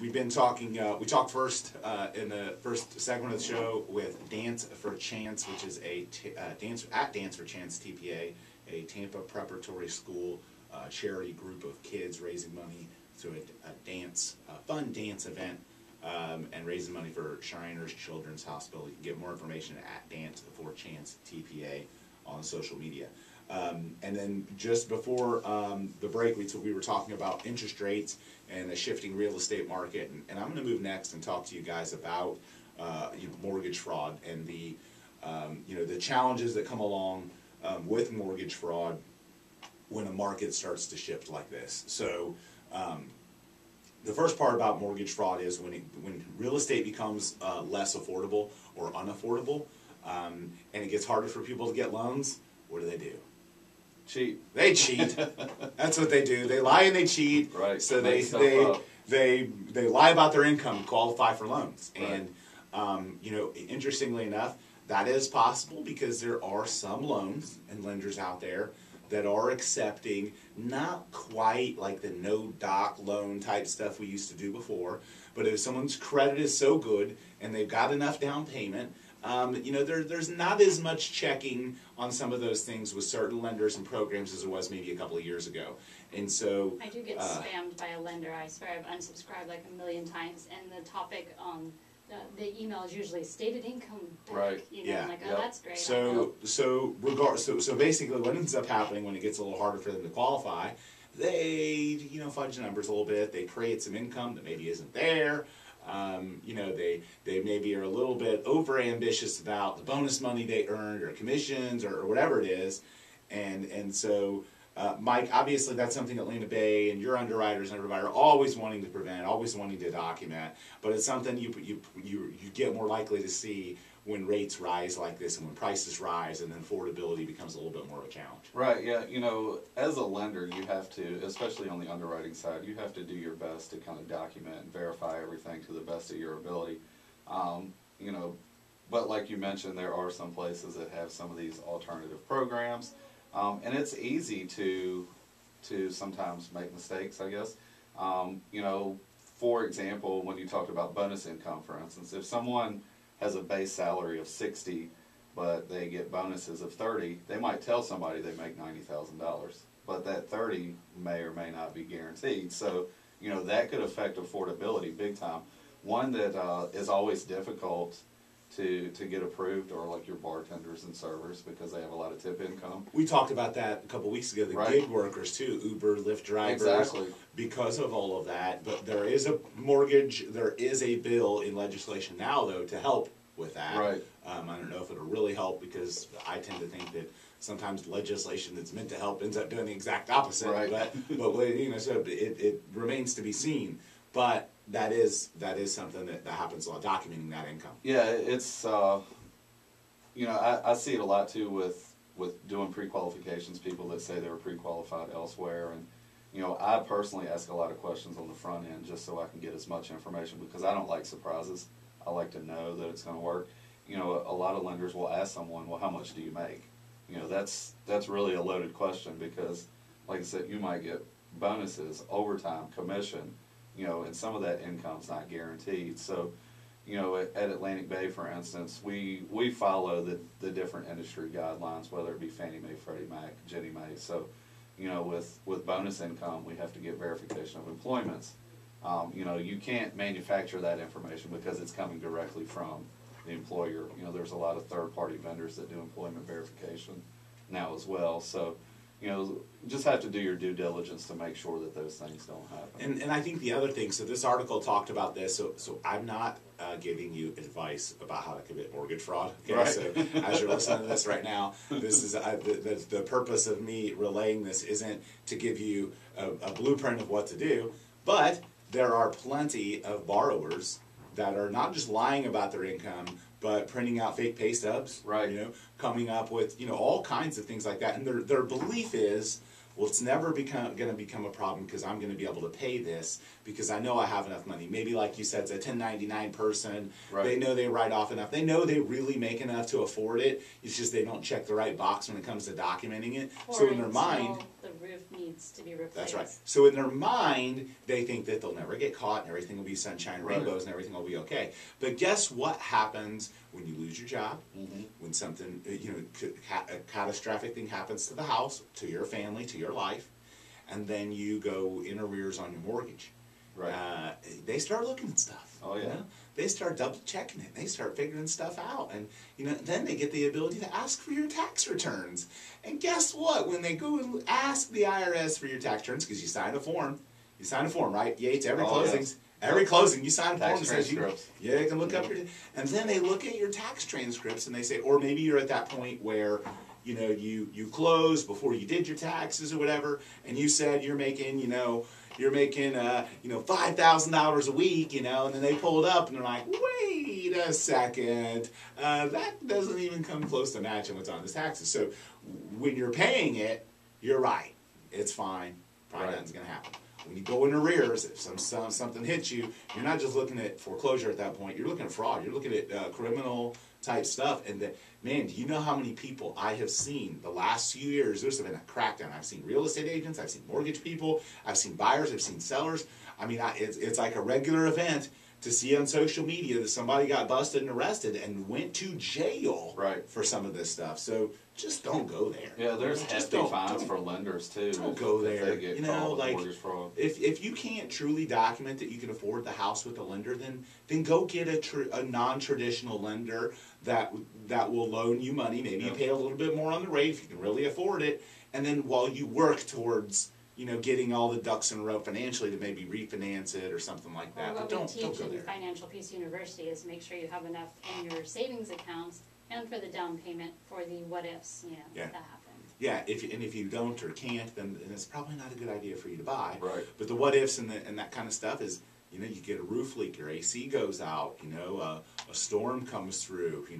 we've been talking, we talked first in the first segment of the show with Dance for Chance, which is a Dance for Chance TPA, a Tampa preparatory school charity group of kids raising money through a fun dance event and raising money for Shriners Children's Hospital. You can get more information at Dance for Chance TPA on social media. And then just before the break, we were talking about interest rates and the shifting real estate market. And I'm going to move next and talk to you guys about mortgage fraud and the the challenges that come along with mortgage fraud when a market starts to shift like this. So the first part about mortgage fraud is when real estate becomes less affordable or unaffordable, and it gets harder for people to get loans. What do? Cheat. They cheat. That's what they do. They lie and they cheat. Right. So they lie about their income to qualify for loans. Right. And interestingly enough, that is possible because there are some loans and lenders out there that are accepting not quite like the no doc loan type stuff we used to do before, but if someone's credit is so good and they've got enough down payment, there's not as much checking on some of those things with certain lenders and programs as there was maybe a couple of years ago. And so I do get spammed by a lender. I swear I've unsubscribed like a million times, and the topic on the email is usually stated income back, right. I'm like, oh, that's great. So basically what ends up happening when it gets a little harder for them to qualify, they fudge the numbers a little bit. They create some income that maybe isn't there. They maybe are a little bit over ambitious about the bonus money they earned or commissions or whatever it is, and so Mike, obviously that's something that Lena Bay and your underwriters and everybody are always wanting to prevent, always wanting to document, but it's something you get more likely to see when rates rise like this and when prices rise, and then affordability becomes a little bit more of a challenge. Right, yeah, as a lender, you have to, especially on the underwriting side, you have to do your best to kind of document and verify everything to the best of your ability. But like you mentioned, there are some places that have some of these alternative programs, and it's easy to sometimes make mistakes, I guess. For example, when you talked about bonus income, for instance, if someone has a base salary of $60, but they get bonuses of $30, they might tell somebody they make $90,000, but that $30 may or may not be guaranteed. So, that could affect affordability big time. One that is always difficult to get approved are like your bartenders and servers, because they have a lot of tip income. We talked about that a couple weeks ago, the gig workers too, Uber, Lyft drivers, exactly. Because of all of that. But there is a bill in legislation now, though, to help with that. Right. I don't know if it'll really help, because I tend to think that sometimes legislation that's meant to help ends up doing the exact opposite. Right. But so it remains to be seen. But that is something that happens a lot, documenting that income. Yeah, it's I see it a lot too with doing pre-qualifications, people that say they were pre-qualified elsewhere, and I personally ask a lot of questions on the front end just so I can get as much information, because I don't like surprises. I like to know that it's going to work. A lot of lenders will ask someone, well, how much do you make? That's really a loaded question, because like I said, you might get bonuses, overtime, commission, and some of that income's not guaranteed. So, at Atlantic Bay, for instance, we follow the different industry guidelines, whether it be Fannie Mae, Freddie Mac, Ginnie Mae. So, with bonus income, we have to get verification of employments. You can't manufacture that information because it's coming directly from the employer. There's a lot of third-party vendors that do employment verification now as well. So, just have to do your due diligence to make sure that those things don't happen. And I think the other thing, so this article talked about this, so I'm not giving you advice about how to commit mortgage fraud. Okay? Right. So as you're listening to this right now, this is the purpose of me relaying this isn't to give you a blueprint of what to do, but there are plenty of borrowers that are not just lying about their income, but printing out fake pay stubs, right? Coming up with all kinds of things like that, and their belief is, well, it's never going to become a problem because I'm going to be able to pay this because I know I have enough money. Maybe like you said, it's a 1099 person. Right. They know they write off enough. They know they really make enough to afford it. It's just they don't check the right box when it comes to documenting it. Or so in their mind, the roof needs to be replaced. That's right. So in their mind, they think that they'll never get caught and everything will be sunshine and Right. rainbows and everything will be okay. But guess what happens when you lose your job? When something, a catastrophic thing happens to the house, to your family, to your life, and then you go in arrears on your mortgage. Right. They start looking at stuff. Oh, yeah. They start double checking it. They start figuring stuff out, and then they get the ability to ask for your tax returns. And guess what? When they go and ask the IRS for your tax returns, because you sign a form, right? Yates, every closing, yes. every closing, you sign a form Tax that says you can look up your, and then they look at your tax transcripts and they say, or maybe you're at that point where you closed before you did your taxes or whatever, and you said you're making $5,000 a week, and then they pull it up and they're like, wait a second, that doesn't even come close to matching what's on the taxes. So when you're paying it, you're right, it's fine, probably nothing's gonna happen. When you go in arrears, if something hits you, you're not just looking at foreclosure at that point. You're looking at fraud. You're looking at criminal type stuff. And man, do you know how many people I have seen the last few years? There's been a crackdown. I've seen real estate agents. I've seen mortgage people. I've seen buyers. I've seen sellers. I mean, it's like a regular event to see on social media that somebody got busted and arrested and went to jail for some of this stuff. So just don't go there. Yeah, there's hefty fines for lenders too. Don't go there. If they get caught with mortgage fraud. If you can't truly document that you can afford the house with a lender, then go get a non-traditional lender that will loan you money. Maybe you pay a little bit more on the rate if you can really afford it, and then while you work towards getting all the ducks in a row financially to maybe refinance it or something like that. Or what But we don't teach go in there. Financial Peace University is make sure you have enough in your savings accounts and for the down payment for the what ifs, that happen. Yeah, if you don't or can't, then it's probably not a good idea for you to buy. Right. But the what ifs and that kind of stuff is, you get a roof leak, your AC goes out, a storm comes through,